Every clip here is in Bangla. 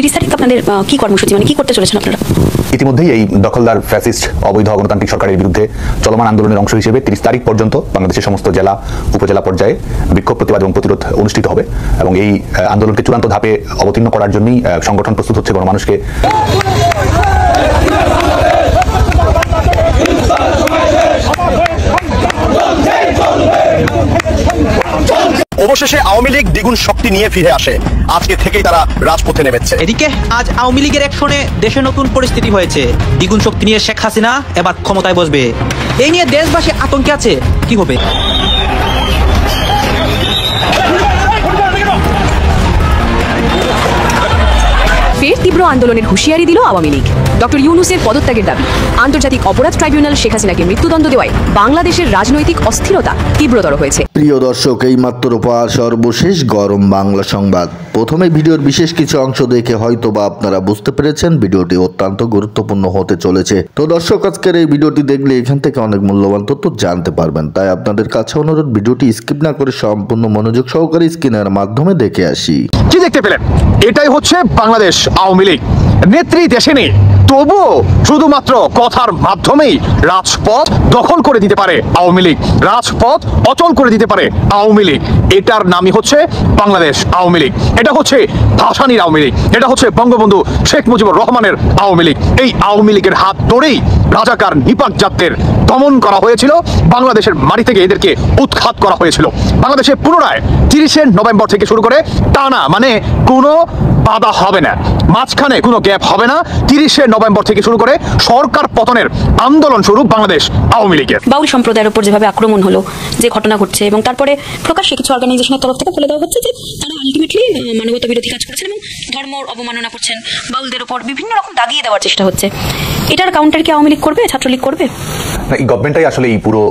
30 তারিখ আপনাদের কি কর্মসূচি, মানে কি করতে চলেছেন আপনারা? ইতিমধ্যেই এই দখলদার ফ্যাসিস্ট অবৈধ গণতান্ত্রিক সরকারের বিরুদ্ধে চলমান আন্দোলনের অংশ হিসেবে 30 তারিখ পর্যন্ত বাংলাদেশের সমস্ত জেলা উপজেলা পর্যায়ে বিক্ষোভ প্রতিবাদ এবং প্রতিরোধ অনুষ্ঠিত হবে এবং এই আন্দোলনকে চূড়ান্ত ধাপে অবতীর্ণ করার জন্যই সংগঠন প্রস্তুত হচ্ছে গণমানুষকে অবশেষে আওয়ামী লীগ দ্বিগুণ শক্তি নিয়ে ফিরে আসে। আজকে থেকেই তারা রাজপথে নেমেছে। এদিকে আজ আওয়ামী লীগের অ্যাকশনে দেশে নতুন পরিস্থিতি হয়েছে। দ্বিগুণ শক্তি নিয়ে শেখ হাসিনা এবার ক্ষমতায় বসবে, এই নিয়ে দেশবাসী আতঙ্কে আছে। কি হবে? ফের তীব্র আন্দোলনের হুঁশিয়ারি দিল আওয়ামী লীগ। ডক্টর ইউনূসের পদত্যাগের দাবি, আন্তর্জাতিক অপরাধ ট্রাইব্যুনাল শেখ হাসিনাকে মৃত্যুদণ্ড দেওয়ায় বাংলাদেশের রাজনৈতিক অস্থিরতা তীব্রতর হয়েছে। প্রিয় দর্শক, এই মাত্র পাওয়া সর্বশেষ গরম বাংলা সংবাদ। প্রথমে ভিডিওর বিশেষ কিছু অংশ দেখে হয়তোবা আপনারা বুঝতে পেরেছেন ভিডিওটি অত্যন্ত গুরুত্বপূর্ণ হতে চলেছে। তো দর্শক, আজকের এই ভিডিওটি দেখলে এখান থেকে অনেক মূল্যবান তথ্য জানতে পারবেন। তাই আপনাদের কাছে অনুরোধ, ভিডিওটি স্কিপ না করে সম্পূর্ণ মনোযোগ সহকারে স্ক্রিনের মাধ্যমে দেখে আসি। কি দেখতে পেলেন? এটাই হচ্ছে বাংলাদেশ আওয়ামী লীগ। নেত্রী দেশে নেই, তবুও শুধুমাত্র কথার মাধ্যমেই রাজপথ দখল করে দিতে পারে আওয়ামী লীগ, রাজপথ অচল করে দিতে পারে আওয়ামী লীগ। এটার নামই হচ্ছে বাংলাদেশ আওয়ামী লীগ। এটা হচ্ছে ভাসানীর আওয়ামী লীগ, এটা হচ্ছে বঙ্গবন্ধু শেখ মুজিবুর রহমানের আওয়ামী লীগ। এই আওয়ামী লীগের হাত ধরেই রাজাকার নিপাক জাতদের দমন করা হয়েছিল, বাংলাদেশের মাটি থেকে এদেরকে উৎখাত করা হয়েছিল। বাংলাদেশে পুনরায় 30শে নভেম্বর থেকে শুরু করে টানা, মানে কোনো বাধা হবে না, মাঝখানে কোনো গ্যাপ হবে না। 30শে নভেম্বর থেকে শুরু করে সরকার পতনের আন্দোলন শুরু বাংলাদেশ আওয়ামী লীগের। বাউল সম্প্রদায়ের উপর যেভাবে আক্রমণ হলো, যে ঘটনা ঘটছে, এবং তারপরে প্রকাশ্যে কিছু অর্গানাইজেশনের তরফ থেকে বলে দেওয়া হচ্ছে যে তারা আলটিমেটলি মানবতা বিরোধী কাজ করছেন এবং ধর্ম অবমাননা করছেন, বাউলদের উপর বিভিন্ন রকম দাগিয়ে দেওয়ার চেষ্টা হচ্ছে। এটার কাউন্টার কি আওয়ামী লীগ করবে, ছাত্রলীগ করবে? এই গভর্নমেন্টটাই আসলে এই পুরো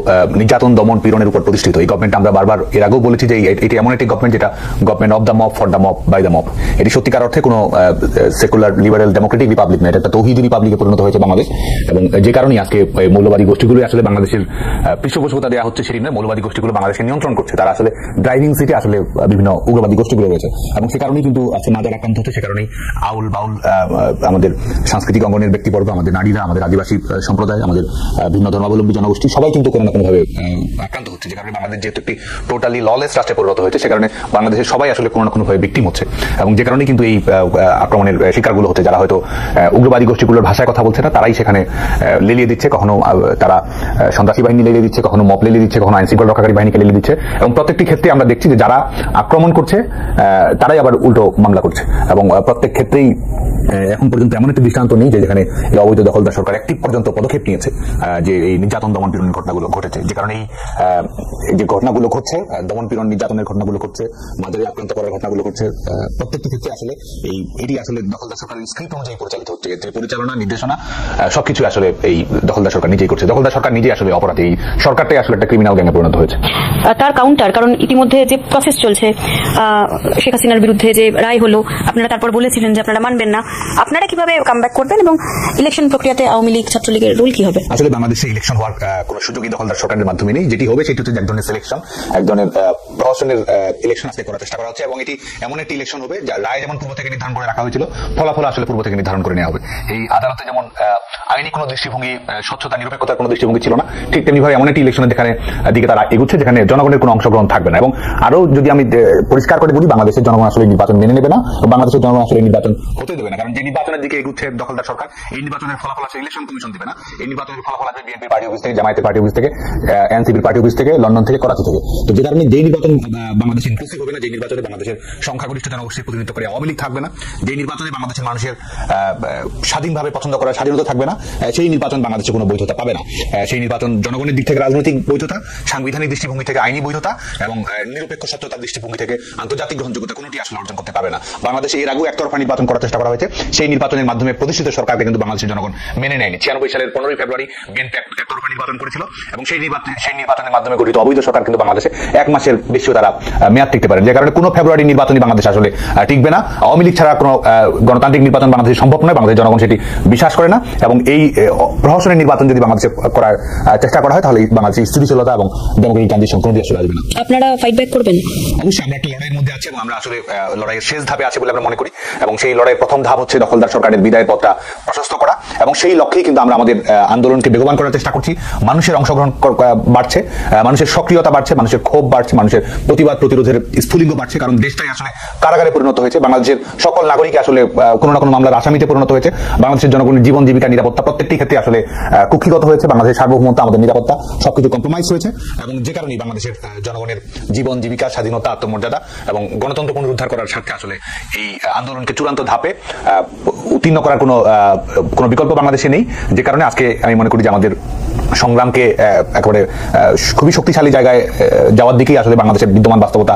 নির্যাতন দমন পীড়নের উপর প্রতিষ্ঠিত। এই গভর্নমেন্ট আমরা বারবার এর আগেও বলেছি যে এটি এমন একটি গভর্নমেন্ট যেটা government of the mob, for the mob, by the mob. এটি সত্যিকার অর্থে কোনো সেকুলার লিবারেল ডেমোক্রেটিক রিপাবলিক না, এটা একটা তৌহিদি রিপাবলিকে পরিণত হয়েছে বাংলাদেশ। এবং যে কারণেই আজকে মৌলবাদী গোষ্ঠীগুলো আসলে বাংলাদেশের পৃষ্ঠপোষকতা দেওয়া হচ্ছে সেটি নয়, মৌলবাদী গোষ্ঠীগুলো বাংলাদেশকে নিয়ন্ত্রণ করছে। তারা আসলে ড্রাইভিং সিটে আসলে বিভিন্ন উগ্রবাদী গোষ্ঠীগুলো রয়েছে এবং সে কারণেই কিন্তু আজকে মাজার আক্রান্ত হচ্ছে। সে কারণেই আউল বাউল আমাদের সাংস্কৃতিক অঙ্গনের ব্যক্তিবর্গ, আমাদের নারীরা, আমাদের আদিবাসী সম্প্রদায়, আমাদের ভিন্ন ধর্মাবলম্বী জনগোষ্ঠী সবাই কিন্তু কোনো না কোনোভাবে আক্রান্ত হচ্ছে। যে কারণে বাংলাদেশ যেহেতু একটি টোটালি ললেস রাষ্ট্রে পরিণত হয়েছে, সে কারণে বাংলাদেশের সবাই আসলে কোনো না কোনোভাবে ভিকটিম হচ্ছে এবং যে কারণে কিন্তু এই আক্রমণের শিকারগুলো হচ্ছে। যারা হয়তো উগ্রবাদী গোষ্ঠীগুলোর ভাষায় কথা বলছে না, তারাই সেখানে লেলিয়ে দিচ্ছে। কখনো তারা সন্ত্রাসী বাহিনী লেলিয়ে দিচ্ছে, কখনো মব লেলিয়ে দিচ্ছে, কখনো আইন শৃঙ্খলা রক্ষাকারী বাহিনীকে লেলিয়ে দিচ্ছে এবং প্রত্যেকটি ক্ষেত্রে আমরা দেখছি যে যারা আক্রমণ করছে তারাই আবার উল্টো মামলা করছে এবং প্রত্যেক ক্ষেত্রেই এখন পর্যন্ত এমন একটি দৃষ্টান্ত নেই যে যেখানে এই অবৈধ দখলদার সরকার একটি পর্যন্ত পদক্ষেপ নিয়েছে যে এই নির্যাতন দমন পীড়নের ঘটনাগুলো ঘটেছে। যে কারণে এই যে ঘটনাগুলো ঘটছে, দমন পীড়ন নির্যাতনের ঘটনাগুলো ঘটছে, মাঝারি আক্রান্ত করার ঘটনাগুলো ঘটছে, প্রত্যেকটি ক্ষেত্রে আসলে এটি আসলে দখলদার সরকারের স্ক্রিপ্ট অনুযায়ী পরিচালিত হচ্ছে। এতে পরিচালনা, নির্দেশনা সবকিছু আসলে এই দখলদার সরকার নিজেই করছে। দখলদার সরকার নিজেই আসলে অপরাধী, এই সরকারটাই আসলে একটা ক্রিমিনাল গ্যাংয়ে পরিণত হয়েছে। তার কাউন্টার, কারণ ইতিমধ্যে যে প্রসেস চলছে, শেখ হাসিনার বিরুদ্ধে যে রায় হলো, আপনারা তারপর বলেছিলেন যে আপনারা মানবেন না, আপনারা কিভাবে কামব্যাক করবেন এবং ইলেকশন প্রক্রিয়াতে আওয়ামী লীগ ছাত্রলীগের রোল কি হবে? আসলে বাংলাদেশে ইলেকশন হওয়ার কোনো সুযোগই দখলদার সরকারের মাধ্যমে নেই। যেটি হবে সেটি হচ্ছে এক ধরনের সিলেকশন, এক ধরনের প্রহসনের ইলেকশন আজকে করার চেষ্টা করা হচ্ছে এবং এটি এমন একটি ইলেকশন হবে যা রায় যেমন পূর্ব থেকে নির্ধারণ করে রাখা হয়েছিল, ফলাফল আসলে পূর্ব থেকে নির্ধারণ করে নেওয়া হবে। এই আদালতে যেমন আইনি কোনো দৃষ্টিভঙ্গি, স্বচ্ছতা, নিরপেক্ষতার কোনো দৃষ্টিভঙ্গি ছিল না, ঠিক তেমনি ভাবে এমন একটি ইলেকশনের দিকে তারা এগুচ্ছে যেখানে জনগণের কোনো অংশগ্রহণ থাকবে না। এবং আরো যদি আমি পরিষ্কার করে বলি, বাংলাদেশের জনগণ আসলে নির্বাচন মেনে নেবে না, বাংলাদেশের জনগণ আসলে নির্বাচন হতে দেবে না। কারণ যে নির্বাচনের দিকে এগুচ্ছে দখলদার সরকার, এই নির্বাচনের ফলাফল আসলে ইলেকশন কমিশন দেবে না। এই নির্বাচনের ফলাফল আসবে বিএনপি পার্টি অফিস থেকে, জামায়াতের পার্টি অফিস থেকে, এনসিপির পার্টি অফিস থেকে, লন্ডন থেকে, করাচি থেকে। তো যে কারণে যে নির্বাচন বাংলাদেশ ইনক্লুসিভ হবে না, যে নির্বাচনে বাংলাদেশের সংখ্যাগরিষ্ঠ জনগোষ্ঠীর প্রতিনিধিত্ব করে আওয়ামী লীগ থাকবে না, যে নির্বাচনে বাংলাদেশের মানুষের স্বাধীনভাবে পছন্দ করার স্বাধীনতা থাকবে না, সেই নির্বাচন বাংলাদেশে কোনো বৈধতা পাবে না। সেই নির্বাচন জনগণের দিক থেকে রাজনৈতিক বৈধতা, সাংবিধানিক দৃষ্টিভঙ্গি থেকে আইনি বৈধতা এবং নিরপেক্ষ সত্যতার দৃষ্টিভঙ্গি থেকে আন্তর্জাতিক গ্রহণযোগ্যতা কোনোটি আসলে অর্জন করতে পারবে না। বাংলাদেশে এর আগেও একতরফা নির্বাচন করার চেষ্টা করা হয়েছে, সেই নির্বাচনের মাধ্যমে প্রতিষ্ঠিত সরকারকে কিন্তু বাংলাদেশের জনগণ মেনে নেয়নি। 96 সালের 15 ফেব্রুয়ারি বিএনপি তরফা নির্বাচন করেছিল এবং সেই নির্বাচনের মাধ্যমে গঠিত অবৈধ সরকার কিন্তু বাংলাদেশে 1 মাসের বেশিও তারা মেয়াদ টিকতে পারেন, যে কারণে কোনো ফেব্রুয়ারি নির্বাচনই বাংলাদেশ আসলে টিকবে না। আওয়ামী লীগ ছাড়া কোনো গণতান্ত্রিক নির্বাচন বাংলাদেশে সম্ভব নয়, বাংলাদেশের জনগণ সেটি বিশ্বাস করে না এবং এই প্রহসনের নির্বাচন যদি বাংলাদেশে করার চেষ্টা করা হয় তাহলে বাংলাদেশের স্থিতিশীলতা এবং ডেমোক্রেটিক ট্রানজিশন কোনো দিয়ে আসলে আসবে না। আপনারা ফাইট ব্যাক করবেন? অবশ্যই আমরা একটা লড়াইয়ের মধ্যে আছি এবং আমরা আসলে লড়াইয়ের শেষ ধাপে আছি বলে আমরা মনে করি এবং সেই লড়াইয়ের প্রথম ধাপ হচ্ছে দখলদার সরকারের বিদায়ের পথটা প্রশস্ত করা এবং সেই লক্ষ্যেই কিন্তু আমরা আমাদের আন্দোলনকে বেগবান করার চেষ্টা করছি। মানুষের অংশগ্রহণ বাড়ছে, মানুষের সক্রিয়তা বাড়ছে, মানুষের ক্ষোভ বাড়ছে, মানুষের প্রতিবাদ প্রতিরোধের স্ফুলিঙ্গ বাড়ছে, কারণ দেশটাই আসলে কারাগারে পরিণত হয়েছে। বাংলাদেশের সকল নাগরিক আসলে কোনো না কোনো মামলার আসামিতে পরিণত হয়েছে। বাংলাদেশের জনগণের জীবন জীবিকা নিরাপত্তা প্রত্যেকটি ক্ষেত্রে আসলে কুক্ষিগত হয়েছে। বাংলাদেশের সার্বভৌমত্ব, আমাদের নিরাপত্তা সবকিছু কম্প্রোমাইজ হয়েছে এবং যে কারণেই বাংলাদেশের জনগণের জীবন জীবিকা, স্বাধীনতা, আত্মমর্যাদা এবং গণতন্ত্র পুনরুদ্ধার করার স্বার্থে আসলে এই আন্দোলনকে চূড়ান্ত ধাপে উত্তীর্ণ করার কোনো বিকল্প বাংলাদেশে নেই। যে কারণে আজকে আমি মনে করি যে আমাদের সংগ্রামকে একেবারে খুবই শক্তিশালী জায়গায় যাওয়ার দিকেই আসলে বাংলাদেশের বিদ্যমান বাস্তবতা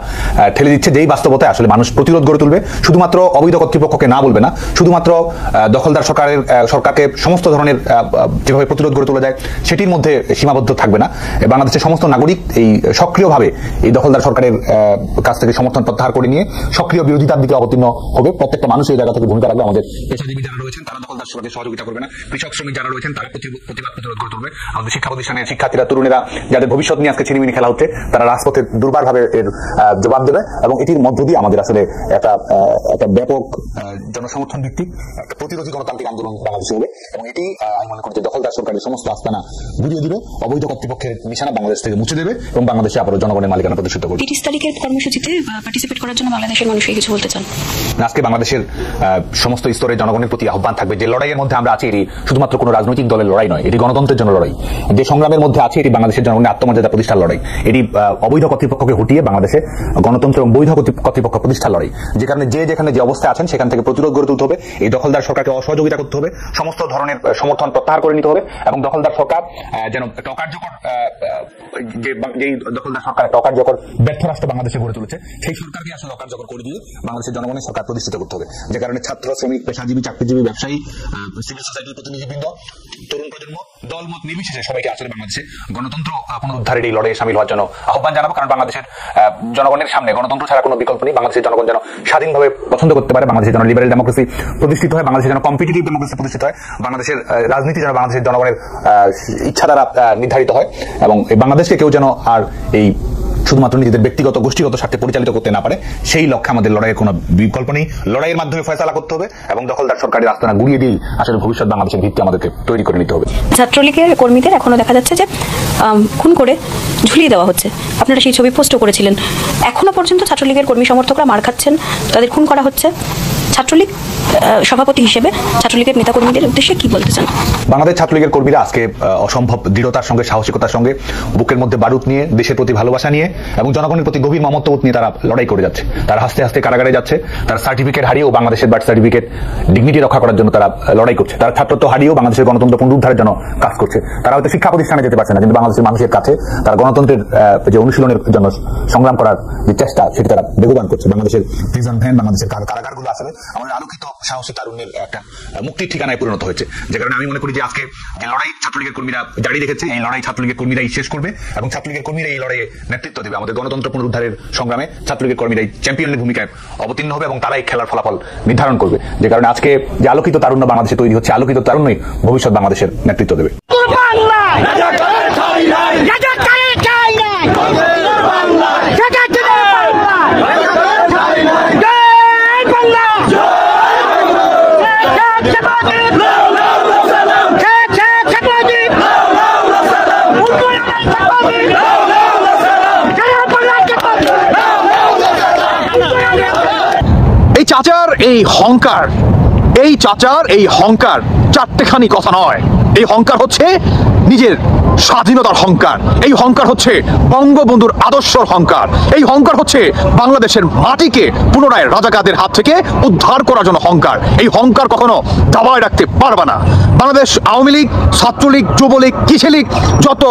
ঠেলে দিচ্ছে, যেই বাস্তবতায় আসলে মানুষ প্রতিরোধ গড়ে তুলবে। শুধুমাত্র অবৈধ কর্তৃপক্ষকে না বলবে না, শুধুমাত্র দখলদার সরকারকে সমস্ত ধরনের যেভাবে প্রতিরোধ গড়ে তোলা যায় সেটির মধ্যে সীমাবদ্ধ থাকবে না। বাংলাদেশের সমস্ত নাগরিক এই সক্রিয়ভাবে এই দখলদার সরকারের কাছ থেকে সমর্থন প্রত্যাহার করে নিয়ে সক্রিয় বিরোধিতার দিকে অবতীর্ণ হবে। প্রত্যেকটা মানুষ এই জায়গা থেকে ভূমিকা রাখবে। আমাদের পেশাজীবী যারা রয়েছেন তারা দখলদার সরকারকে সহযোগিতা করবে না, কৃষক শ্রমিক যারা রয়েছেন তারা প্রতিবাদ প্রতিরোধ গড়ে তুলবে। আমাদের শিক্ষা প্রতিষ্ঠানের শিক্ষার্থীরা, তরুণেরা যাদের ভবিষ্যৎ নিয়ে আজকে ছিনিমিনি খেলা হচ্ছে, তারা রাজপথে দুর্বারভাবে এর জবাব দেবে এবং এটির মধ্য দিয়ে আমাদের আসলে একটা ব্যাপক জনসমর্থন ভিত্তিক একটা প্রতিরোধী গণতান্ত্রিক আন্দোলন বাংলাদেশে হবে এবং এটি আমি মনে করি যে দখলদার সরকারের সমস্ত আস্তানা ঘুরিয়ে দিবে, অবৈধ কর্তৃপক্ষের নিশানা বাংলাদেশ থেকে মুছে দেবে এবং বাংলাদেশে আবারও জনগণের মালিকানা প্রতিষ্ঠিত করবে। 30 তারিখের কর্মসূচিতে পার্টিসিপেট করার জন্য বাংলাদেশের মানুষকে কিছু বলতে চান? আজকে বাংলাদেশের সমস্ত স্তরে জনগণের প্রতি আহ্বান থাকবে যে লড়াইয়ের মধ্যে আমরা আছি, এটি শুধুমাত্র কোনো রাজনৈতিক দলের লড়াই নয়, এটি গণতন্ত্রের জন্য লড়াই। যে সংগ্রামের মধ্যে আছে এটি বাংলাদেশের জনগণের আত্মমর্যাদা প্রতিষ্ঠার লড়াই। এটি অবৈধ কর্তৃপক্ষকে হটিয়ে বাংলাদেশে গণতন্ত্র এবং বৈধ কর্তৃপক্ষ প্রতিষ্ঠার লড়াই। যে কারণে যেখানে যে অবস্থায় আছেন সেখান থেকে প্রতিরোধ গড়ে তুলতে হবে, এই দখলদার সরকারকে অসহযোগিতা করতে হবে, সমস্ত ধরনের সমর্থন প্রত্যাহার করে নিতে হবে এবং দখলদার সরকার যেন অকার্যকর, যেই দখলদার সরকার একটা অকার্যকর ব্যর্থ রাষ্ট্র বাংলাদেশে গড়ে তুলেছে সেই সরকারকে আসলে অকার্যকর করে দিয়ে বাংলাদেশের জনগণের সরকার প্রতিষ্ঠিত করতে হবে। যে কারণে ছাত্র, শ্রমিক, পেশাজীবী, চাকরিজীবী, ব্যবসায়ী, সিভিল সোসাইটির প্রতিনিধিবৃন্দ, তরুণ প্রজন্ম, দলমত নির্বিশেষে সবাইকে আসলে বাংলাদেশে গণতন্ত্র পুনরুদ্ধারের এই লড়াইয়ে সামিল হওয়ার জন্য আহ্বান জানাবো। কারণ বাংলাদেশের জনগণের সামনে গণতন্ত্র ছাড়া কোনো বিকল্প নেই। বাংলাদেশের জনগণ যেন স্বাধীনভাবে পছন্দ করতে পারে, বাংলাদেশের যেন লিবারেল ডেমোক্রেসি প্রতিষ্ঠিত হয়, বাংলাদেশের যেন কম্পিটিটিভ ডেমোক্রেসি প্রতিষ্ঠিত হয়, বাংলাদেশের রাজনীতি যেন বাংলাদেশের জনগণের ইচ্ছা দ্বারা নির্ধারিত হয় এবং বাংলাদেশকে কেউ যেন আর এই শুধুমাত্র নিজেদের ব্যক্তিগত গোষ্ঠীগত স্বার্থে পরিচালিত করতে না পারে, সেই লক্ষ্যে আমাদের লড়াইয়ের কোনো বিকল্প নেই। লড়াইয়ের মাধ্যমে ফয়সালা করতে হবে এবং দখলদার সরকারের আস্তানা গুড়িয়ে দিয়ে আসলে ভবিষ্যৎ বাংলাদেশের ভিত্তি আমাদেরকে তৈরি করে নিতে হবে। ছাত্রলীগের কর্মীদের এখনো দেখা যাচ্ছে যে খুন করে ঝুলিয়ে দেওয়া হচ্ছে। আপনারা সেই ছবি পোস্টও করেছিলেন। এখনো পর্যন্ত ছাত্রলীগের কর্মী সমর্থকরা মার খাচ্ছেন, তাদের খুন করা হচ্ছে। ছাত্রলীগ সভাপতি হিসেবে ছাত্রলীগের নেতাকর্মীদের উদ্দেশ্যে কি বলতে চান? বাংলাদেশ ছাত্রলীগের কর্মীরা আজকে অসম্ভব দৃঢ়তার সঙ্গে, সাহসিকতার সঙ্গে, বুকের মধ্যে বারুদ নিয়ে, দেশের প্রতি ভালোবাসা নিয়ে এবং জনগণের প্রতি গভীর মমত্ববোধ নিয়ে তারা লড়াই করে যাচ্ছে। তারা হাসতে হাসতে কারাগারে যাচ্ছে। তারা সার্টিফিকেট হারিয়েও বাংলাদেশের বার্থ সার্টিফিকেট ডিগনিটি রক্ষা করার জন্য তারা লড়াই করছে। তারা ছাত্রত্ব হারিয়েও বাংলাদেশের গণতন্ত্র পুনরুদ্ধারের জন্য কাজ করছে। তারা হয়তো শিক্ষা প্রতিষ্ঠানে যেতে পারছে না, কিন্তু বাংলাদেশের মানুষের কাছে তারা গণতন্ত্রের যে অনুশীলনের জন্য সংগ্রাম করার যে চেষ্টা সেটি তারা বেগবান করছে। বাংলাদেশের প্রিজন ভ্যান, বাংলাদেশের কারাগারগুলো আসলে আমাদের আলোকিত সাহসী তারুণ্যের একটা মুক্তির ঠিকানায় পরিণত হয়েছে। যে কারণে আমি মনে করি যে আজকে যে লড়াই ছাত্রলীগের কর্মীরা জারি রেখেছে, এই লড়াই ছাত্রলীগের কর্মীরাই শেষ করবে এবং ছাত্রলীগের কর্মীরা এই লড়াইয়ে নেতৃত্ব দেবে। আমাদের গণতন্ত্র পুনরুদ্ধারের সংগ্রামে ছাত্রলীগের কর্মীরাই চ্যাম্পিয়নের ভূমিকায় অবতীর্ণ হবে এবং তারাই খেলার ফলাফল নির্ধারণ করবে। যে কারণে আজকে যে আলোকিত তারুণ্য বাংলাদেশে তৈরি হচ্ছে, আলোকিত তারুণ্যই ভবিষ্যৎ বাংলাদেশের নেতৃত্ব দেবে। চাচার এই হংকার চারটেখানি কথা নয়। এই হংকার হচ্ছে নিজের স্বাধীনতার হংকার। এই হংকার হচ্ছে বঙ্গবন্ধুর আদর্শর হংকার। এই হংকার হচ্ছে বাংলাদেশের মাটিকে পুনরায় রাজাকারদের হাত থেকে উদ্ধার করার জন্য হংকার। এই হংকার কখনো দাবায় রাখতে পারবে না। বাংলাদেশ আওয়ামী লীগ, ছাত্রলীগ, যুবলীগ, কৃষি লীগ, যত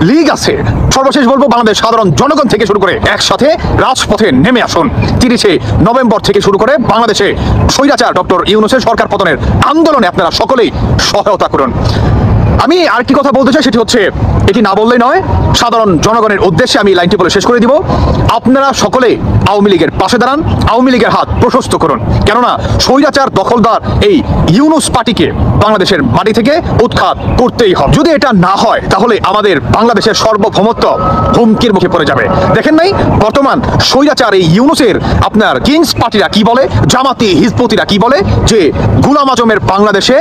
লীগ আছে, সর্বশেষ বলবো বাংলাদেশ সাধারণ জনগণ থেকে শুরু করে একসাথে রাজপথে নেমে আসুন। 30 নভেম্বর থেকে শুরু করে বাংলাদেশে স্বৈরাচার ডক্টর ইউনূসের সরকার পতনের আন্দোলনে আপনারা সকলেই সহায়তা করুন। আমি আরেকটি কথা বলতে চাই, সেটি হচ্ছে এটি না বললেই নয়, সাধারণ জনগণের উদ্দেশ্যে আমি লাইনটি বলে শেষ করে দিব। আপনারা সকলে আওয়ামী লীগের পাশে দাঁড়ান, আওয়ামী লীগের হাত প্রশস্ত করুন, কেননা স্বৈরাচার দখলদার এই ইউনূস পার্টিকে বাংলাদেশের মাটি থেকে উৎখাত করতেই হবে। যদি এটা না হয় তাহলে আমাদের বাংলাদেশের সার্বভৌমত্ব হুমকির মুখে পড়ে যাবে। দেখেন নাই বর্তমান স্বৈরাচার এই ইউনূসের আপনার কিংস পার্টিরা কি বলে, জামাতি হিজবুতিরা কি বলে, যে গোলাম আজমের বাংলাদেশে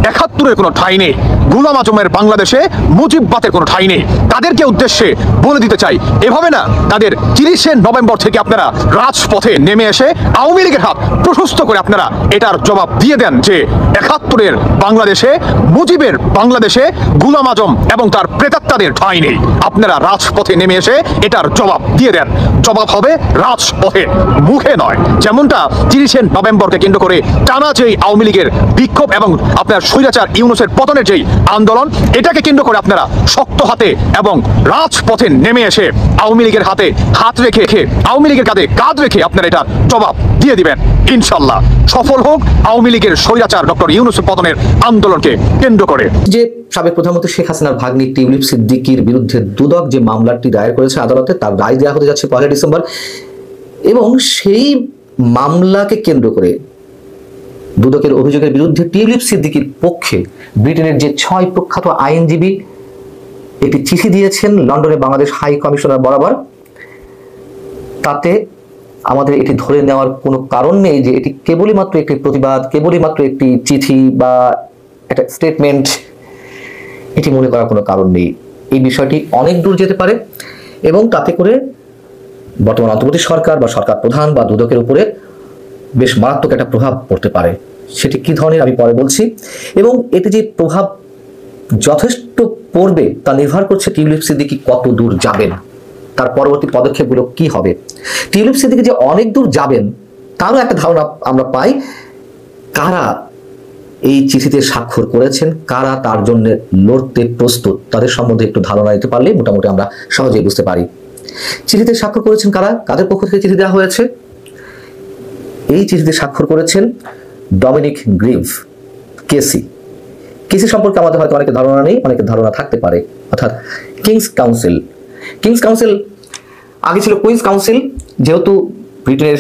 ৭১-এর কোনো ঠাঁই নেই, গোলাম আজমের বাংলাদেশে মুজিববাদের কোনো ঠাঁই নেই। তাদেরকে উদ্দেশ্যে বলে দিতে চাই, এভাবে না, তাদের ৩০শে নভেম্বর থেকে আপনারা রাজপথে নেমে এসে আওয়ামী লীগের হাত প্রশস্ত করে আপনারা এটার জবাব দিয়ে দেন যে ৭১-এর বাংলাদেশে, মুজিবের বাংলাদেশে গোলাম আজম এবং তার প্রেতাত্মাদের ঠাঁই নেই। আপনারা রাজপথে নেমে এসে এটার জবাব দিয়ে দেন। জবাব হবে রাজপথে, মুখে নয়। যেমনটা ৩০শে নভেম্বরকে কেন্দ্র করে টানা যেই আওয়ামী লীগের বিক্ষোভ এবং আপনার স্বৈরাচার ইউনূসের পতনের যেই আন্দোলন, এটাকে কেন্দ্র করে আপনারা শক্ত হাতে এবং রাজপথে নেমে এসে আওয়ামী লীগের হাতে হাত রেখে, আওয়ামী লীগের কাঁধে কাঁধ রেখে আপনারা এটা জবাব দিয়ে দিবেন। ইনশাল্লাহ সফল হোক আওয়ামী লীগের স্বৈরাচার ডক্টর ইউনূসের পতনের আন্দোলনকে কেন্দ্র করে। যে সাবেক প্রধানমন্ত্রী শেখ হাসিনার ভাগ্নি টিউলিপ সিদ্দিকীর বিরুদ্ধে দুদক যে মামলাটি দায়ের করেছে আদালতে, তার রায় দেওয়া হতে যাচ্ছে ১ ডিসেম্বর, এবং সেই মামলাকে কেন্দ্র করে দুদকের অভিযোগের বিরুদ্ধে টিউলিপ সিদ্দিকীর পক্ষে ব্রিটেনের যে ৬ প্রখ্যাত আইনজীবী একটি চিঠি দিয়েছেন লন্ডনে বাংলাদেশ হাই কমিশনার বরাবর। তাতে আমাদের এটি ধরে নেওয়ার কোনো কারণ নেই যে এটি কেবলই মাত্র একটি প্রতিবাদ, কেবলই মাত্র একটি চিঠি বা একটা স্টেটমেন্ট, এটি মনে করার কোনো কারণ নেই। এই বিষয়টি অনেক দূর যেতে পারে এবং তাতে করে বর্তমান অন্তর্বর্তী সরকার বা সরকার প্রধান বা দুদকের উপরে বেশ মারাত্মক একটা প্রভাব পড়তে পারে। সেটি কি ধরনের আমি পরে বলছি, এবং এতে যে প্রভাব যথেষ্ট পড়বে তা নির্ভর করছে টিউলিপ সিদ্দিকী কত দূর যাবেন, তার পরবর্তী পদক্ষেপগুলো কি হবে। টিউলিপ সিদ্দিকী যে অনেক দূর যাবেন তারও একটা ধারণা আমরা পাই। কারা এই চিঠিতে স্বাক্ষর করেছেন, কারা তার জন্য লড়তে প্রস্তুত, তাদের সম্বন্ধে একটু ধারণা দিতে পারলে মোটামুটি আমরা সহজেই বুঝতে পারি। চিঠিতে স্বাক্ষর করেছেন কারা, কাদের পক্ষ থেকে চিঠি দেওয়া হয়েছে? এই চিঠিতে স্বাক্ষর করেছেন ডমিনিক গ্রিভ, কেসি। কেসি সম্পর্কে আমাদের হয়তো অনেকের ধারণা নেই, অনেকের ধারণা থাকতে পারে। অর্থাৎ কিংস কাউন্সিল, কিংস কাউন্সিল আগে ছিল কুইন্স কাউন্সিল, যেহেতু ব্রিটেনের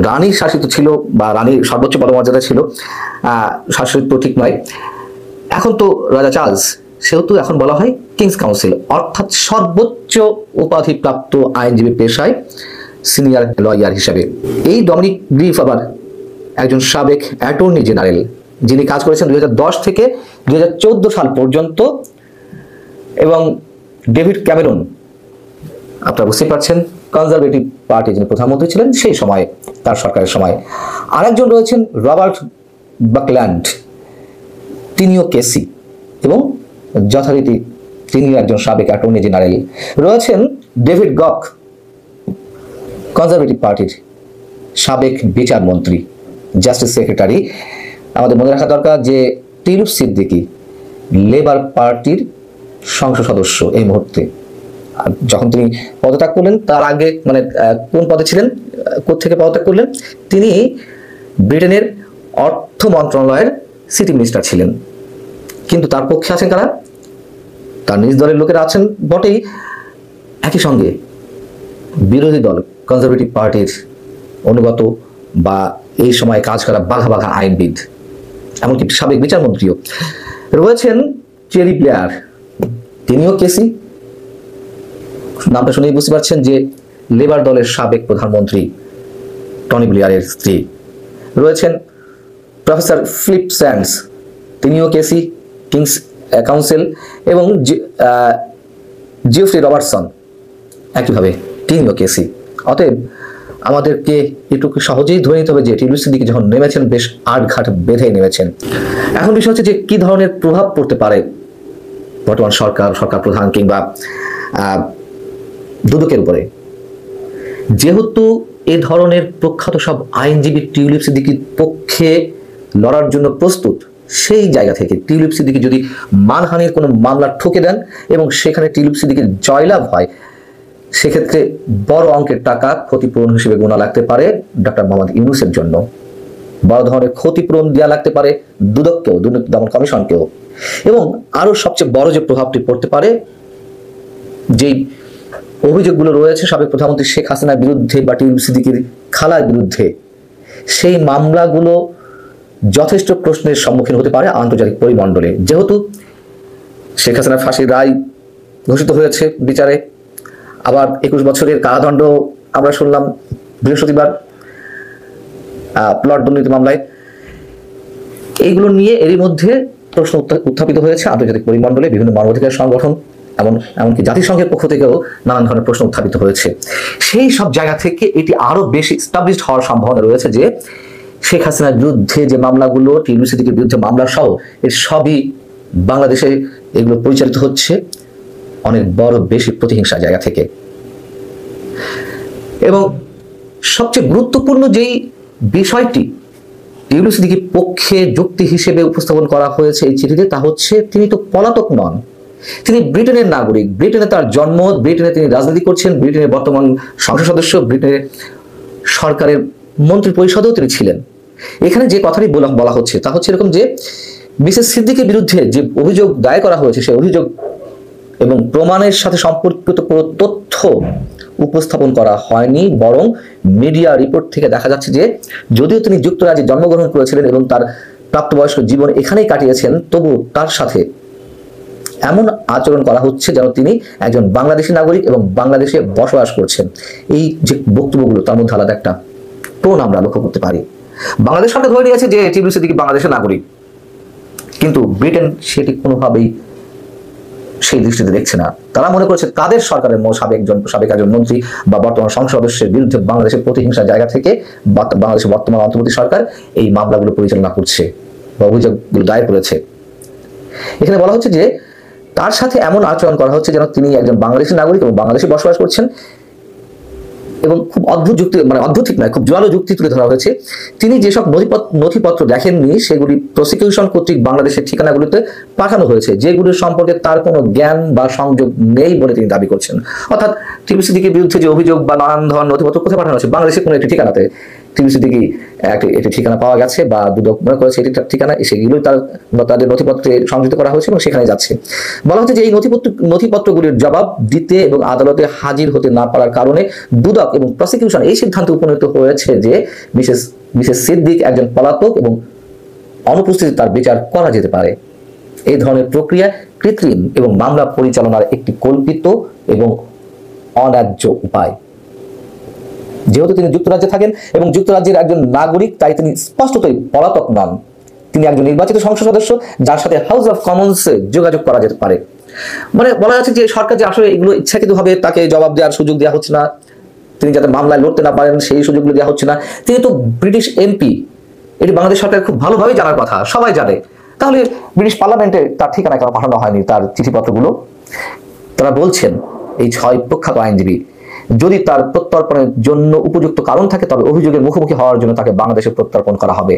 রানী শাসিত ছিল বা রানীর সর্বোচ্চ পদমর্যাদা ছিল, শাসিত তো ঠিক নয়, এখন তো রাজা চার্লস, সেহেতু এখন বলা হয় কিংস কাউন্সিল, অর্থাৎ সর্বোচ্চ উপাধিপ্রাপ্ত আইনজীবী পেশায় সিনিয়র লয়ার হিসেবে। এই ডমিনিক গ্রিভ আবার একজন সাবেক অ্যাটর্নি জেনারেল, যিনি কাজ করেছেন 2010 থেকে 2014 সাল পর্যন্ত। এবং ডেভিড ক্যামেরন, আপনারা বুঝতে পারছেন, কনজারভেটিভ পার্টি যিনি প্রধানমন্ত্রী ছিলেন সেই সময়, তার সরকারের সময়। আরেকজন রয়েছেন রবার্ট বাকল্যান্ড, তিনিও কেসি এবং যথারীতি তিনিও একজন সাবেক অ্যাটর্নি জেনারেল। রয়েছেন ডেভিড গক, কনজারভেটিভ পার্টির সাবেক বিচারমন্ত্রী, জাস্টিস সেক্রেটারি। আমাদের মনে রাখা দরকার যে টিউলিপ সিদ্দিকী লেবার পার্টির সংসদ সদস্য এই মুহূর্তে। যখন তিনি পদত্যাগ করলেন তার আগে, মানে কোন পদে ছিলেন, কোত্থেকে পদত্যাগ করলেন, তিনি ব্রিটেনের অর্থ মন্ত্রণালয়ের সিটি মিনিস্টার ছিলেন। কিন্তু তার পক্ষে আছেন কারা? তার নিজ দলের লোকেরা আছেন বটেই, একই সঙ্গে বিরোধী দল কনজারভেটিভ পার্টির অনুগত বা এই সময় কাজ করা বাঘা বাঘা আইনবিদ, এমনকি সাবেক বিচারমন্ত্রীও রয়েছেন। চেরি ব্লেয়ার, তিনিও কেসি, নামটা শুনেই বুঝতে পারছেন যে লেবার দলের সাবেক প্রধানমন্ত্রী টনি ব্লেয়ারের স্ত্রী। রয়েছেন প্রফেসর ফিলিপ স্যান্ডস, তিনিও কেসি, কিংস কাউন্সিল। এবং জিওফ্রি রবার্টসন একইভাবে তিনিও কেসি। অতএব আমাদেরকে এটুকু সহজেই ধরে নিতে হবে যে টিউলিপ সিদ্দিকী যখন নেমেছেন বেশ আটঘাট বেঁধে নেমেছেন। এখন বিষয় হচ্ছে যে কি ধরনের প্রভাব পড়তে পারে বর্তমান সরকার, সরকার প্রধান কিংবা দুদকের উপরে। যেহেতু এ ধরনের প্রখ্যাত সব আইনজীবী টিউলিপ সিদ্দিকীর পক্ষে লড়ার জন্য প্রস্তুত, সেই জায়গা থেকে টিউলিপ সিদ্দিকী যদি মানহানির কোনো মামলা ঠুকে দেন এবং সেখানে টিউলিপ সিদ্দিকীর জয়লাভ হয়, সেক্ষেত্রে বড় অঙ্কের টাকা ক্ষতিপূরণ হিসেবে গোনা লাগতে পারে ডক্টর মোহাম্মদ ইউনূসের জন্য। বড় ধরনের ক্ষতিপূরণ দেওয়া লাগতে পারে দুদককেও, দুর্নীতি দমন কমিশনকেও। এবং আরো সবচেয়ে বড় যে প্রভাবটি পড়তে পারে, যেই অভিযোগগুলো রয়েছে সাবেক প্রধানমন্ত্রী শেখ হাসিনার বিরুদ্ধে বা টিউলিপ সিদ্দিকীর খালার বিরুদ্ধে, সেই মামলাগুলো যথেষ্ট প্রশ্নের সম্মুখীন হতে পারে আন্তর্জাতিক পরিমণ্ডলে। যেহেতু শেখ হাসিনার ফাঁসির রায় ঘোষিত হয়েছে বিচারে, আবার 21 বছরের কারাদণ্ড আমরা শুনলাম বৃহস্পতিবার প্লট দুর্নীতি মামলায়। এইগুলো নিয়ে এরই মধ্যে প্রশ্ন উত্থাপিত হয়েছে আন্তর্জাতিক পরিমণ্ডলে, বিভিন্ন মানবাধিকার সংগঠন এমনকি জাতিসংঘের পক্ষ থেকেও নানান ধরনের প্রশ্ন উত্থাপিত হয়েছে। সেই সব জায়গা থেকে এটি আরো বেশি এস্টাবলিশড হওয়ার সম্ভাবনা রয়েছে যে শেখ হাসিনার বিরুদ্ধে যে মামলাগুলো, টিউলিপ সিদ্দিকীর বিরুদ্ধে মামলা সহ এর সবই বাংলাদেশে এগুলো পরিচালিত হচ্ছে অনেক বড় বেশি প্রতিহিংসার জায়গা থেকে। এবং সবচেয়ে গুরুত্বপূর্ণ যেই বিষয়টি টিউলিপ সিদ্দিকীর পক্ষে যুক্তি হিসেবে উপস্থাপন করা হয়েছে এই চিঠিতে, তা হচ্ছে তিনি তো পলাতক নন, তিনি ব্রিটেনের নাগরিক, ব্রিটেনে তার জন্ম, ব্রিটেনে তিনি রাজনীতি করছেন, ব্রিটেনের বর্তমান সংসদ সদস্য, ব্রিটেনের সরকারের মন্ত্রী পরিষদেও তিনি ছিলেন। এখানে যে কথাটি বলা হচ্ছে তা হচ্ছে এরকম যে মিসেস সিদ্দিকীর বিরুদ্ধে যে অভিযোগ দায়ের করা হয়েছে, সেই অভিযোগ এবং প্রমাণের সাথে সম্পর্কিত কোনো তথ্য উপস্থাপন করা হয়নি, বরং মিডিয়া রিপোর্ট থেকে দেখা যাচ্ছে যে যদিও তিনি যুক্তরাজ্যে জন্মগ্রহণ করেছিলেন এবং তার প্রাপ্তবয়স্ক জীবন এখানেই কাটিয়েছেন, তবু তার সাথে এমন আচরণ করা হচ্ছে যেন তিনি একজন বাংলাদেশি নাগরিক এবং বাংলাদেশে বসবাস করছেন। এই যে বক্তব্যগুলো, তার মধ্যে আলাদা একটা টোন আমরা লক্ষ্য করতে পারি। বাংলাদেশ সরকার ধরে নিয়েছে যে টিউলিপ সিদ্দিকী বাংলাদেশের নাগরিক, কিন্তু ব্রিটেন সেটি কোনোভাবেই সেই দৃষ্টিতে দেখছে না। তারা মনে করছে তাদের সরকারের সাবেক একজন মন্ত্রী বা বর্তমান সংসদ সদস্যের বিরুদ্ধে বাংলাদেশের প্রতিহিংসার জায়গা থেকে বাংলাদেশের বর্তমান অন্তর্বর্তী সরকার এই মামলাগুলো পরিচালনা করছে বা অভিযোগগুলো দায়ের করেছে। এখানে বলা হচ্ছে যে তার সাথে এমন আচরণ করা হচ্ছে যেন তিনি একজন বাংলাদেশি নাগরিক এবং বাংলাদেশে বসবাস করছেন। এবং খুব অদ্ভুত যুক্তি, মানে অদ্ভুত ঠিক নয়, খুব জোরালো যুক্তি তুলে ধরা হয়েছে। তিনি যেসব নথিপত্র দেখেননি সেগুলি প্রসিকিউশন কর্তৃক বাংলাদেশের ঠিকানাগুলিতে পাঠানো হয়েছে, যেগুলির সম্পর্কে তার কোনো জ্ঞান বা সংযোগ নেই বলে তিনি দাবি করছেন। অর্থাৎ টিউলিপ সিদ্দিকীর বিরুদ্ধে যে অভিযোগ বা নানান ধরনের নথিপত্র কোথায় পাঠানো হয়েছে, বাংলাদেশের কোনো একটি ঠিকানাতে টিউলিপ সিদ্দিকী একটি ঠিকানা পাওয়া গেছে বা দুদক মনে করেছে এটি ঠিকানা, সেগুলোই তাদের নথিপত্রে সংযুক্ত করা হয়েছে এবং সেখানে যাচ্ছে। বলা হচ্ছে যে এই নথিপত্রগুলির জবাব দিতে এবং আদালতে হাজির হতে না পারার কারণে দুদক এবং প্রসিকিউশন এই সিদ্ধান্তে উপনীত হয়েছে যে মিসেস সিদ্দিক একজন পলাতক এবং অনুপস্থিতি তার বিচার করা যেতে পারে। এই ধরনের প্রক্রিয়া কৃত্রিম এবং মামলা পরিচালনার একটি কল্পিত এবং অন্যায্য উপায়। যেহেতু তিনি যুক্তরাজ্যে থাকেন এবং যুক্তরাজ্যের একজন নাগরিক, তাই তিনি স্পষ্টতই পলাতক নন। তিনি একজন নির্বাচিত সংসদ সদস্য যার সাথে হাউস অফ কমন্সে যোগাযোগ করা যেতে পারে। মানে বলা যাচ্ছে যে সরকার যে আসলে এগুলো ইচ্ছাকৃতভাবে তাকে জবাব দেওয়ার সুযোগ দেওয়া হচ্ছে না, তিনি যাতে মামলায় লড়তে না পারেন সেই সুযোগগুলো দেওয়া হচ্ছে না। তিনি তো ব্রিটিশ এমপি, এটি বাংলাদেশ সরকার খুব ভালোভাবেই জানার কথা, সবাই জানে। তাহলে ব্রিটিশ পার্লামেন্টে তার ঠিকানায় কেন পাঠানো হয়নি তার চিঠিপত্রগুলো? তারা বলছেন এই 6 প্রখ্যাত আইনজীবী, যদি তার প্রত্যর্পণের জন্য উপযুক্ত কারণ থাকে তবে অভিযোগের মুখোমুখি হওয়ার জন্য তাকে বাংলাদেশে প্রত্যর্পণ করা হবে।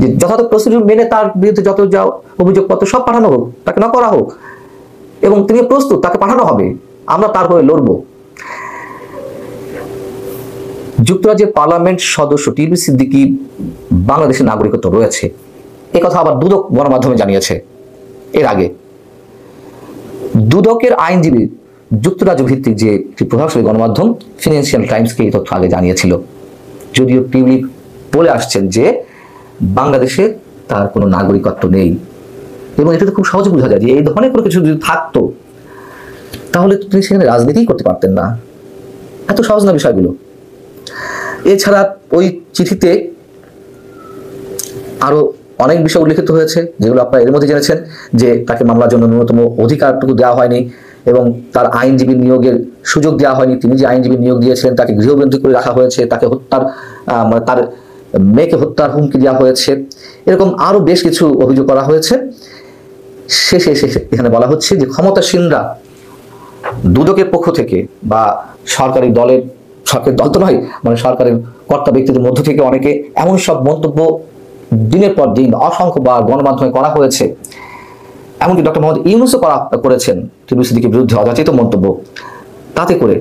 যে যথাযথ প্রসিডিউর মেনে তার বিরুদ্ধে যত যা অভিযোগপত্র সব পাঠানো হোক, তাকে না করা হোক, এবং তিনি প্রস্তুত, তাকে পাঠানো হবে, আমরা তার হয়ে লড়ব। যুক্তরাজ্যের পার্লামেন্ট সদস্য টিউলিপ সিদ্দিকী বাংলাদেশের নাগরিকত্ব রয়েছে, একথা আবার দুদক গণমাধ্যমে জানিয়েছে। এর আগে দুদকের আইনজীবী যুক্তরাজ্য ভিত্তিক যে একটি প্রভাবশালী গণমাধ্যম ফিনান্সিয়াল টাইমসকে এই তথ্য আগে জানিয়েছিল। যদিও টিউলিপ বলে আসছেন যে বাংলাদেশে তার কোনো নাগরিকত্ব নেই, এবং এটা তো খুব সহজে বোঝা যায় যে এই ধরনের কোনো কিছু যদি থাকতো তাহলে তিনি সেখানে রাজনীতিই করতে পারতেন না। এত সহজ না বিষয়গুলো। এছাড়া ওই চিঠিতে আরো অনেক বিষয় উল্লেখিত হয়েছে যেগুলো আপনারা এর মধ্যে জেনেছেন, যে তাকে মামলার জন্য ন্যূনতম অধিকারটুকু দেওয়া হয়নি এবং তার আইনজীবী নিয়োগের সুযোগ দেওয়া হয়নি। তিনি যে আইনজীবী নিয়োগ দিয়েছিলেন তাকে গৃহবন্দী করে রাখা হয়েছে, তাকে হত্যার তার মেয়েকে হত্যার হুমকি দেওয়া হয়েছে, এরকম আরো বেশ কিছু অভিযোগ করা হয়েছে। শেষে এখানে বলা হচ্ছে যে ক্ষমতাসীনরা দুদকের পক্ষ থেকে বা সরকারি দলের, সরকারি দল তো নয়, মানে সরকারের কর্তা ব্যক্তিদের মধ্য থেকে অনেকে এমন সব মন্তব্য দিনের পর দিন অসংখ্যবার গণমাধ্যমে করা হয়েছে, এমনকি ডক্টর মোহাম্মদ ইউনূসও করেছেন টিউলিপ সিদ্দিকীর বিরুদ্ধে অযাচিত মন্তব্য। তাতে করে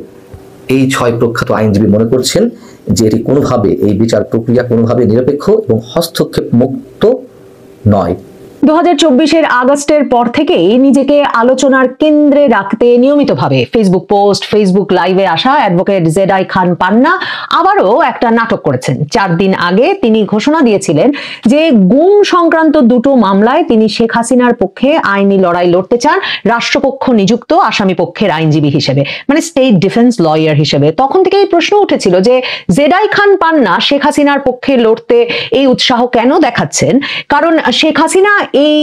এই 6 প্রখ্যাত আইনজীবী মনে করছেন যে এটি কোনোভাবে, এই বিচার প্রক্রিয়া কোনোভাবে নিরপেক্ষ এবং হস্তক্ষেপ মুক্ত নয়। 2024 আগস্টের পর থেকেই নিজেকে আলোচনার কেন্দ্রে রাখতে নিয়মিতভাবে ফেসবুক পোস্ট, ফেসবুক লাইভে আসা অ্যাডভোকেট জেডাই খান পান্না আবারও একটা নাটক করেছেন। 4 দিন আগে তিনি ঘোষণা দিয়েছিলেন যে গুম সংক্রান্ত দুটো মামলায় তিনি শেখ হাসিনার পক্ষে আইনি লড়াই লড়তে চান রাষ্ট্রপক্ষ নিযুক্ত আসামি পক্ষের আইনজীবী হিসেবে, মানে স্টেট ডিফেন্স লয়ার হিসেবে। তখন থেকে এই প্রশ্ন উঠেছিল যে জেডাই খান পান্না শেখ হাসিনার পক্ষে লড়তে এই উৎসাহ কেন দেখাচ্ছেন? কারণ শেখ হাসিনা এই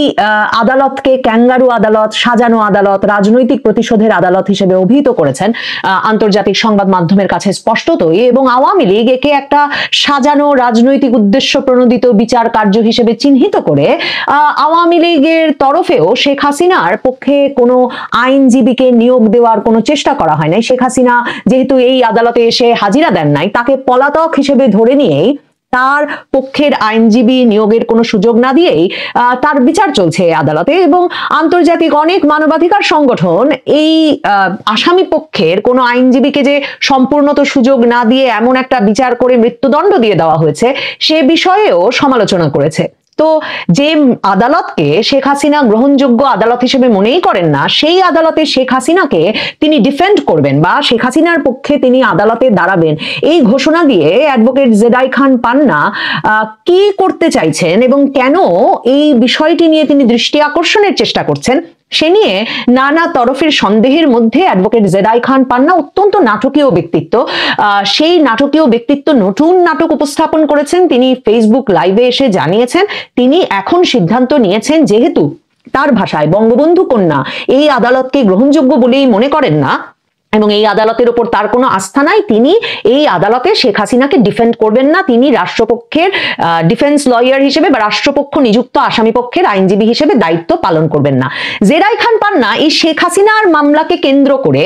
আদালতকে ক্যাঙ্গারু আদালত, সাজানো আদালত, রাজনৈতিক প্রতিশোধের আদালত হিসেবে অভিহিত করেছেন আন্তর্জাতিক সংবাদ মাধ্যমের কাছে স্পষ্টতই, এবং আওয়ামী লীগ একে একটা সাজানো রাজনৈতিক উদ্দেশ্য প্রণোদিত বিচার কার্য হিসেবে চিহ্নিত করে আওয়ামী লীগের তরফেও শেখ হাসিনার পক্ষে কোনো আইনজীবীকে নিয়োগ দেওয়ার কোনো চেষ্টা করা হয় নাই। শেখ হাসিনা যেহেতু এই আদালতে এসে হাজিরা দেন নাই, তাকে পলাতক হিসেবে ধরে নিয়েই তার পক্ষের আইনজীবী নিয়োগের কোনো সুযোগ না দিয়েই তার বিচার চলছে আদালতে। এবং আন্তর্জাতিক অনেক মানবাধিকার সংগঠন এই আসামি পক্ষের কোনো আইনজীবীকে যে সম্পূর্ণত সুযোগ না দিয়ে এমন একটা বিচার করে মৃত্যুদণ্ড দিয়ে দেওয়া হয়েছে সে বিষয়েও সমালোচনা করেছে। তো যে আদালতকে শেখ হাসিনা গ্রহণযোগ্য আদালত হিসেবে মনেই করেন না, সেই আদালতে শেখ হাসিনাকে তিনি ডিফেন্ড করবেন বা শেখ হাসিনার পক্ষে তিনি আদালতে দাঁড়াবেন, এই ঘোষণা দিয়ে অ্যাডভোকেট জেডাই খান পান্না কি করতে চাইছেন এবং কেন এই বিষয়টি নিয়ে তিনি দৃষ্টি আকর্ষণের চেষ্টা করছেন সে নিয়ে নানা তরফের সন্দেহের মধ্যে অ্যাডভোকেট জেডাই খান পান্না অত্যন্ত নাটকীয় ব্যক্তিত্ব। সেই নাটকীয় ব্যক্তিত্ব নতুন নাটক উপস্থাপন করেছেন। তিনি ফেসবুক লাইভে এসে জানিয়েছেন তিনি এখন সিদ্ধান্ত নিয়েছেন, যেহেতু তার ভাষায় বঙ্গবন্ধু কন্যা এই আদালতকে গ্রহণযোগ্য বলেই মনে করেন না এবং এই আদালতের উপর তার কোনো আস্থা নাই, তিনি এই আদালতে শেখ হাসিনাকে ডিফেন্ড করবেন না, তিনি রাষ্ট্রপক্ষের ডিফেন্স লয়ার হিসেবে বা রাষ্ট্রপক্ষ নিযুক্ত আসামি পক্ষের আইনজীবী হিসেবে দায়িত্ব পালন করবেন না। জেডাই খান পান্না এই শেখ হাসিনার মামলাকে কেন্দ্র করে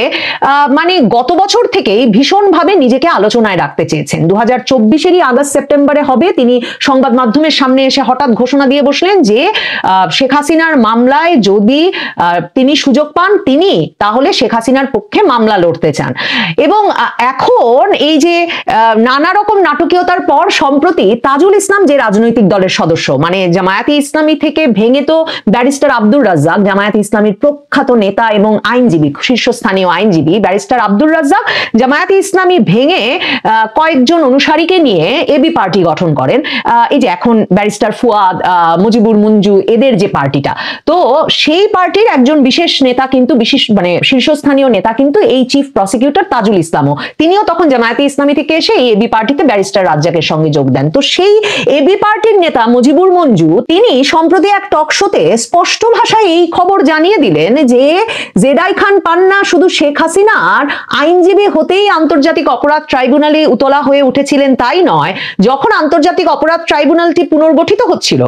মানে গত বছর থেকেই ভীষণভাবে নিজেকে আলোচনায় রাখতে চেয়েছেন। 2024-এরই আগস্ট সেপ্টেম্বরে হবে, তিনি সংবাদ মাধ্যমের সামনে এসে হঠাৎ ঘোষণা দিয়ে বসলেন যে শেখ হাসিনার মামলায় যদি তিনি সুযোগ পান তিনি তাহলে শেখ হাসিনার পক্ষে মামলা লড়তে চান। এবং এখন এই যে নানা রকম নাটকীয়তার পর সম্প্রতি তাজুল ইসলাম যে রাজনৈতিক দলের সদস্য, মানে জামায়াতে ইসলামী থেকে ভেঙে তো ব্যারিস্টার আব্দুর রাজ্জাক, জামায়াতে ইসলামীর প্রখ্যাত নেতা এবং আইনজীবী, শীর্ষস্থানীয় আইনজীবী ব্যারিস্টার আব্দুর রাজ্জাক জামায়াতে ইসলামী ভেঙে কয়েকজন অনুসারীকে নিয়ে এবি পার্টি গঠন করেন। এই যে এখন ব্যারিস্টার ফুয়াদ, মুজিবুর মঞ্জু এদের যে পার্টিটা, তো সেই পার্টির একজন বিশেষ নেতা কিন্তু মানে শীর্ষস্থানীয় নেতা কিন্তু এই চিফ প্রসিকিউটর তাজুল ইসলামও, তিনিও তখন জামায়াতে ইসলামী থেকে এসে এই এবি পার্টিতে ব্যারিস্টার রাজ্জাকের সঙ্গে যোগ দেন। তো সেই এবি পার্টির নেতা মুজিবুর মঞ্জু তিনি সম্প্রতি এক টক শোতে স্পষ্ট ভাষায় এই খবর জানিয়ে দিলেন যে জেডাই খান পান্না শুধু শেখ হাসিনার আইনজীবী হতেই আন্তর্জাতিক অপরাধ ট্রাইব্যুনালে উতলা হয়ে উঠেছিলেন তাই নয়, যখন আন্তর্জাতিক অপরাধ ট্রাইব্যুনালটি পুনর্গঠিত হচ্ছিল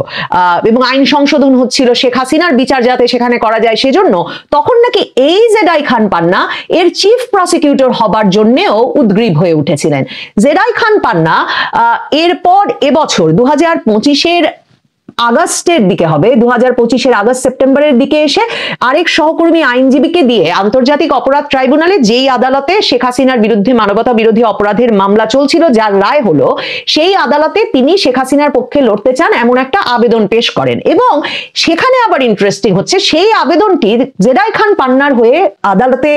এবং আইন সংশোধন হচ্ছিল শেখ হাসিনার বিচার যাতে সেখানে করা যায় সেজন্য, তখন নাকি এই জেডাই খান পান্না এর চিফ প্রসিকিউটর হবার জন্যও উদ্গ্রীব হয়ে উঠেছিলেন। জেডাই খান পান্না এরপর এবছর 2025-এর আগস্টের দিকে হবে, 2025-এর আগস্ট সেপ্টেম্বরের দিকে এসে আরেক সহকর্মী আইনজীবীকে দিয়ে আন্তর্জাতিক অপরাধ ট্রাইব্যুনালে যেই আদালতে শেখ হাসিনার বিরুদ্ধে মানবতা বিরোধী অপরাধের মামলা চলছিল, যার রায় হলো, সেই আদালতে তিনি শেখ হাসিনার পক্ষে লড়তে চান এমন একটা আবেদন পেশ করেন। এবং সেখানে আবার ইন্টারেস্টিং হচ্ছে সেই আবেদনটি জেডাই খান পান্নার হয়ে আদালতে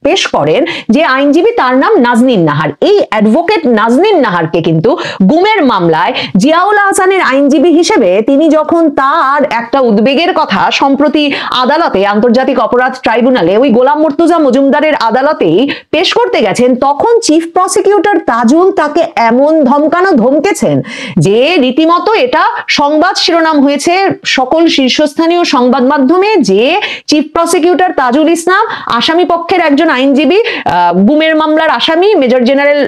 পেশ করেন যে আইনজীবী, তার নাম নাজনীন নাহার। এই অ্যাডভোকেট নাজনীন নাহারকে কিন্তু গুমের মামলায় জিয়াউল আহসানের আইনজীবী হিসেবে তিনি যখন তার একটা উদ্বেগের কথা সম্প্রতি আদালতে আন্তর্জাতিক অপরাধ ট্রাইব্যুনালে ওই গোলাম মুর্তুজা মজুমদারের আদালতেই পেশ করতে গেছেন, তখন চিফ প্রসিকিউটর তাজুল তাকে এমন ধমকানো ধমকেছেন যে রীতিমতো এটা সংবাদ শিরোনাম হয়েছে সকল শীর্ষস্থানীয় সংবাদ মাধ্যমে যে চিফ প্রসিকিউটর তাজুল ইসলাম আসামি পক্ষের একজন আইনজীবী, গুমের মামলার আসামি মেজর জেনারেল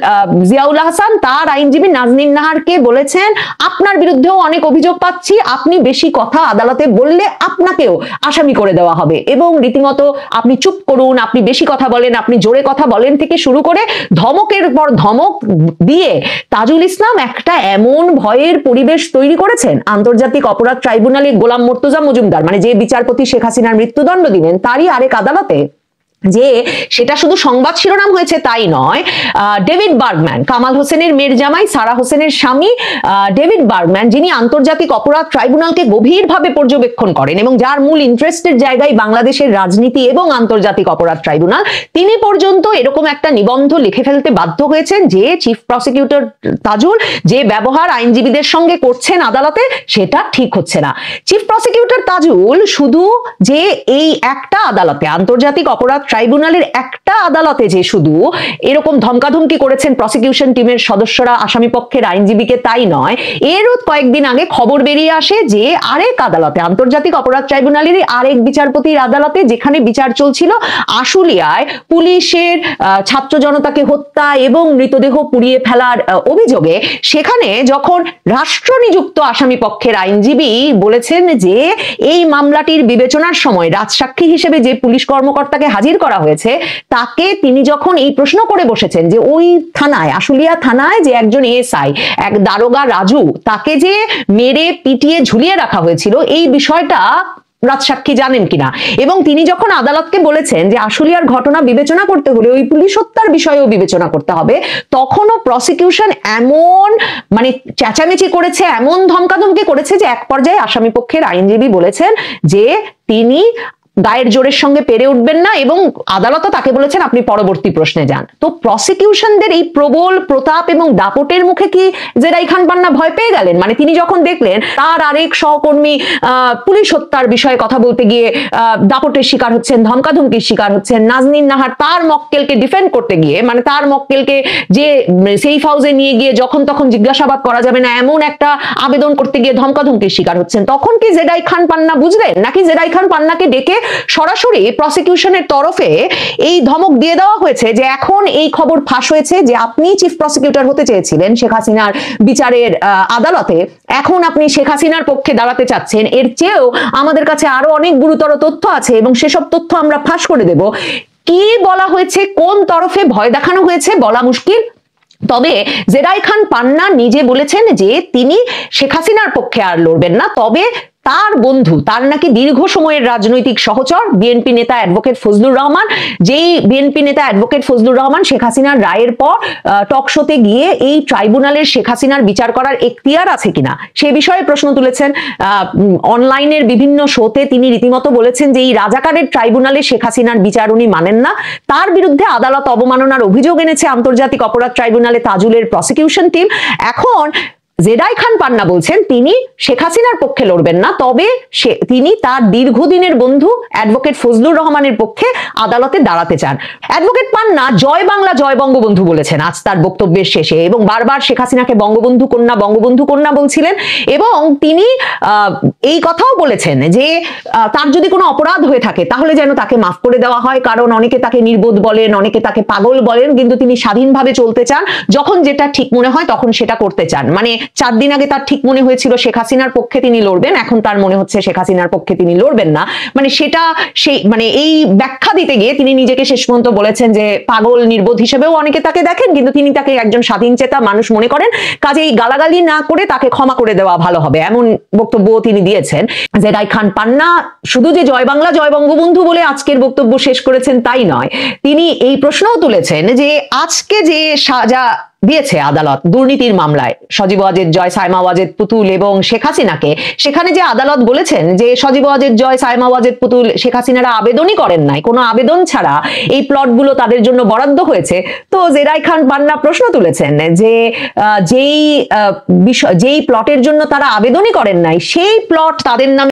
জিয়াউল আহসান, তার আইনজীবী নাজনীন নাহারকে বলেছেন আপনার বিরুদ্ধেও অনেক অভিযোগ পাচ্ছি, আপনি বেশি কথা আদালতে বললে আপনাকেও আসামি করে দেওয়া হবে এবং রীতিমতো আপনি চুপ করুন, আপনি বেশি কথা বলেন, আপনি জোরে কথা বলেন থেকে শুরু করে ধমকের পর ধমক দিয়ে তাজুল ইসলাম একটা এমন ভয়ের পরিবেশ তৈরি করেছেন আন্তর্জাতিক অপরাধ ট্রাইব্যুনালে গোলাম মুর্তুজা মজুমদার, মানে যে বিচারপতি শেখ হাসিনার মৃত্যুদণ্ড দিলেন তারই আরেক আদালতে, যে সেটা শুধু সংবাদ শিরোনাম হয়েছে তাই নয়, ডেভিড বার্গম্যান, কামাল হোসেনের মেয়ের জামাই সারা হোসেনের স্বামী ডেভিড বার্গম্যান, যিনি আন্তর্জাতিক অপরাধ ট্রাইব্যুনালকে গভীরভাবে পর্যবেক্ষণ করেন এবং যার মূল ইন্টারেস্টের জায়গায় বাংলাদেশের রাজনীতি এবং আন্তর্জাতিক অপরাধ ট্রাইব্যুনাল, তিনি পর্যন্ত এরকম একটা নিবন্ধ লিখে ফেলতে বাধ্য হয়েছেন যে চিফ প্রসিকিউটর তাজুল যে ব্যবহার আইনজীবীদের সঙ্গে করছেন আদালতে সেটা ঠিক হচ্ছে না। চিফ প্রসিকিউটর তাজুল শুধু যে এই একটা আদালতে, আন্তর্জাতিক অপরাধ ট্রাইব্যুনালের একটা আদালতে যে শুধু এরকম ধমকাধমকি করেছেন প্রসিকিউশন টিমের সদস্যরা আসামি পক্ষের আইনজীবীকে তাই নয়, এরও কয়েকদিন আগে খবর বেরিয়ে আসে যে আরেক আদালতে, আন্তর্জাতিক অপরাধ ট্রাইব্যুনালের আরেক বিচারপতির আদালতে যেখানে বিচার চলছিল আশুলিয়ায় পুলিশের ছাত্র জনতাকে হত্যা এবং মৃতদেহ পুড়িয়ে ফেলার অভিযোগে, সেখানে যখন রাষ্ট্র নিযুক্ত আসামি পক্ষের আইনজীবী বলেছেন যে এই মামলাটির বিবেচনার সময় রাজসাক্ষী হিসেবে যে পুলিশ কর্মকর্তাকে হাজির করা হয়েছে তাকে তিনি যখন এই প্রশ্ন করে বসেছেন যে ওই থানায়, আশুলিয়া থানায় যে একজন এএসআই, এক দারোগা রাজু, তাকে যে মেরে পিটিয়ে ঝুলিয়ে রাখা হয়েছিল এই বিষয়টা রাজসাক্ষী জানেন কিনা, এবং তিনি যখন আদালতকে বলেছেন যে আশুলিয়ার ঘটনা বিবেচনা করতে হলে ওই পুলিশ হত্যার বিষয়েও বিবেচনা করতে হবে, তখনও প্রসিকিউশন এমন মানে চেঁচামেচি করেছে, এমন ধমকাধমকি করেছে যে এক পর্যায়ে আসামি পক্ষের আইনজীবী বলেছেন যে তিনি গায়ের জোরের সঙ্গে পেরে উঠবেন না এবং আদালতও তাকে বলেছেন আপনি পরবর্তী প্রশ্নে যান। তো প্রসিকিউশনদের এই প্রবল প্রতাপ এবং দাপটের মুখে কি জেরাই খান পান্না ভয় পেয়ে গেলেন? মানে তিনি যখন দেখলেন তার আরেক সহকর্মী পুলিশ হত্যার বিষয়ে কথা বলতে গিয়ে দাপটের শিকার হচ্ছেন, ধমকাধমকির শিকার হচ্ছেন, নাজনীন নাহার তার মক্কেলকে ডিফেন্ড করতে গিয়ে, মানে তার মক্কেলকে যে সেফ হাউসে নিয়ে গিয়ে যখন তখন জিজ্ঞাসাবাদ করা যাবে না এমন একটা আবেদন করতে গিয়ে ধমকাধমকির শিকার হচ্ছেন, তখন কি জেরাই খান পান্না বুঝলেন? নাকি জেরাই খান পান্নাকে ডেকে সরাসরি প্রসিকিউশনের তরফে এই ধমক দিয়ে দেওয়া হয়েছে যে এখন এই খবর ফাঁস হয়েছে যে আপনি চিফ প্রসিকিউটর হতে চেয়েছিলেন শেখ হাসিনার বিচারের আদালতে, এখন আপনি শেখ হাসিনার পক্ষে দাঁড়াতে চাচ্ছেন, এর চেয়েও আমাদের কাছে আরো অনেক গুরুতর তথ্য আছে এবং সেসব তথ্য আমরা ফাঁস করে দেব। কি বলা হয়েছে, কোন তরফে ভয় দেখানো হয়েছে বলা মুশকিল। তবে জেরাই খান পান্না নিজে বলেছেন যে তিনি শেখ হাসিনার পক্ষে আর লড়বেন না, তবে তার বন্ধু, তার নাকি দীর্ঘ সময়ের রাজনৈতিক সহচর বিএনপি নেতা অ্যাডভোকেট ফজলুর রহমান, যেই বিএনপি নেতা অ্যাডভোকেট ফজলুর রহমান শেখ হাসিনার রায়ের পর টক শোতে গিয়ে এই ট্রাইব্যুনালের শেখ হাসিনার বিচার করার এখতিয়ার আছে কিনা সে বিষয়ে প্রশ্ন তুলেছেন। অনলাইনের বিভিন্ন শোতে তিনি রীতিমতো বলেছেন যে এই রাজাকারের ট্রাইব্যুনালে শেখ হাসিনার বিচার উনি মানেন না, তার বিরুদ্ধে আদালত অবমাননার অভিযোগ এনেছে আন্তর্জাতিক অপরাধ ট্রাইব্যুনালে তাজুলের প্রসিকিউশন টিম। এখন জেরাই খান পান্না বলছেন তিনি শেখ হাসিনার পক্ষে লড়বেন না, তবে তিনি তার দীর্ঘদিনের বন্ধু অ্যাডভোকেট ফজলুর রহমানের পক্ষে আদালতে দাঁড়াতে চান। অ্যাডভোকেট পান্না জয় বাংলা জয় বঙ্গবন্ধু বলেছেন আজ তার বক্তব্যের শেষে, এবং বারবার শেখ হাসিনাকে বঙ্গবন্ধু কন্যা বলছিলেন, এবং তিনি এই কথাও বলেছেন যে তার যদি কোনো অপরাধ হয়ে থাকে তাহলে যেন তাকে মাফ করে দেওয়া হয়, কারণ অনেকে তাকে নির্বোধ বলেন, অনেকে তাকে পাগল বলেন, কিন্তু তিনি স্বাধীনভাবে চলতে চান, যখন যেটা ঠিক মনে হয় তখন সেটা করতে চান। মানে 4 দিন আগে তার ঠিক মনে হয়েছিল শেখ হাসিনার পক্ষে তিনি লড়বেন, এখন তার মনে হচ্ছে শেখ হাসিনার পক্ষে তিনি লড়বেন না। মানে সেটা সেই মানে এই ব্যাখ্যা দিতে গিয়ে তিনি নিজেকে শেষ পর্যন্ত বলেছেন যে পাগল নির্বোধ হিসেবেও অনেকে তাকে দেখেন, কিন্তু তিনি তাকে একজন স্বাধীন চেতা মানুষ মনে করেন, কাজেই গালাগালি না করে তাকে ক্ষমা করে দেওয়া ভালো হবে, এমন বক্তব্য তিনি দিয়েছেন। জেরাই খান পান্না শুধু যে জয় বাংলা জয় বঙ্গবন্ধু বলে আজকের বক্তব্য শেষ করেছেন তাই নয়, তিনি এই প্রশ্নও তুলেছেন যে আজকে যে সাজা দিয়েছে আদালত দুর্নীতির মামলায় সজীব ওয়াজেদ জয়, সাইমা ওয়াজেদ পুতুল এবং শেখ হাসিনাকে, সেখানে যে আদালত বলেছেন যে সজীব ওয়াজেদ জয়, সাইমা ওয়াজেদ পুতুল, শেখ হাসিনারা আবেদনই করেন নাই, কোনো আবেদন ছাড়া এই প্লটগুলো তাদের জন্য বরাদ্দ হয়েছে। তো জেরাই খান পান্না প্রশ্ন তুলেছেন যে যেই প্লটের জন্য তারা আবেদনই করেন নাই সেই প্লট তাদের নামে